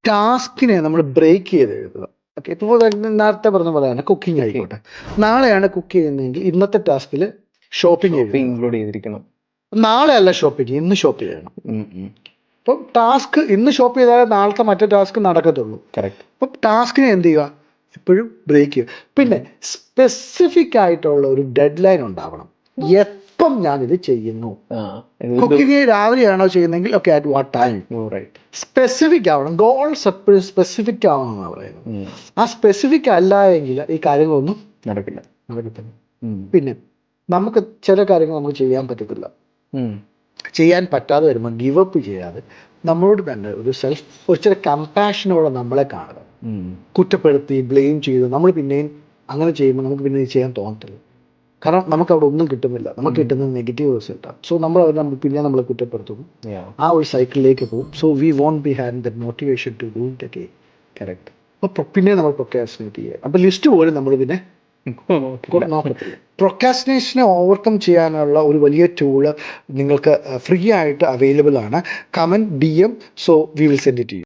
ടാസ്കിനെ നമ്മൾ ബ്രേക്ക് ചെയ്ത് എഴുതുക. ഓക്കെ, ഇപ്പോൾ നേരത്തെ പറഞ്ഞ പോലെ തന്നെ കുക്കിംഗ് ആയിക്കോട്ടെ. നാളെയാണ് കുക്ക് ചെയ്യുന്നതെങ്കിൽ ഇന്നത്തെ ടാസ്കിൽ ഷോപ്പിംഗ് ഇൻക്ലൂഡ് ചെയ്തിരിക്കണം. നാളെ അല്ല ഷോപ്പിംഗ്, ഇന്ന് ഷോപ്പ് ചെയ്യണം. അപ്പം ടാസ്ക് ഇന്ന് ഷോപ്പ് ചെയ്താലേ നാളത്തെ മറ്റേ ടാസ്ക് നടക്കത്തുള്ളൂ. കറക്റ്റ്. അപ്പം ടാസ്കിനെ എന്ത് ചെയ്യുക, എപ്പോഴും ബ്രേക്ക് ചെയ്യുക. പിന്നെ സ്പെസിഫിക് ആയിട്ടുള്ള ഒരു ഡെഡ് ലൈൻ ഉണ്ടാവണം. എപ്പം ഞാനിത് ചെയ്യുന്നു. കുക്കിംഗ് രാവിലെയാണോ ചെയ്യുന്നതെങ്കിൽ okay, at what time. Specific ആവണം. ഗോൾസ് എപ്പോഴും സ്പെസിഫിക് ആവണം എന്നാണ് പറയുന്നത്. ആ സ്പെസിഫിക് അല്ല എങ്കിൽ ഈ കാര്യങ്ങളൊന്നും നടക്കില്ല. പിന്നെ നമുക്ക് ചില കാര്യങ്ങൾ നമുക്ക് ചെയ്യാൻ പറ്റത്തില്ല. ചെയ്യാൻ പറ്റാതെ വരുമ്പോൾ ഗിവ് അപ്പ് ചെയ്യാതെ നമ്മളോട് തന്നെ ഒരു ചില കമ്പാഷനോടെ നമ്മളെ കാണുക. കുറ്റപ്പെടുത്തി ബ്ലെയിം ചെയ്ത് നമ്മൾ പിന്നെയും അങ്ങനെ ചെയ്യുമ്പോൾ നമുക്ക് പിന്നെ ചെയ്യാൻ തോന്നത്തില്ല. കാരണം നമുക്ക് അവിടെ ഒന്നും കിട്ടുന്നില്ല, നമുക്ക് കിട്ടുന്നത് നെഗറ്റീവ് റിസൾട്ടാണ്. സോ നമ്മൾ പിന്നെ നമ്മളെ കുറ്റപ്പെടുത്തും, ആ ഒരു സൈക്കിളിലേക്ക് പോകും. So we won't be having that motivation to do it again. Correct. അപ്പോൾ പിന്നെ നമ്മൾ പ്രൊക്രാസ്റ്റിനേറ്റ് ചെയ്യുക. അപ്പോൾ ലിസ്റ്റ് പോലും നമ്മൾ പിന്നെ നോക്കത്തില്ല. പ്രൊക്രാസ്റ്റിനേഷനെ ഓവർകം ചെയ്യാനുള്ള ഒരു വലിയ ടൂള് നിങ്ങൾക്ക് ഫ്രീ ആയിട്ട് അവൈലബിൾ ആണ്. Comment DM, so we will send it to U.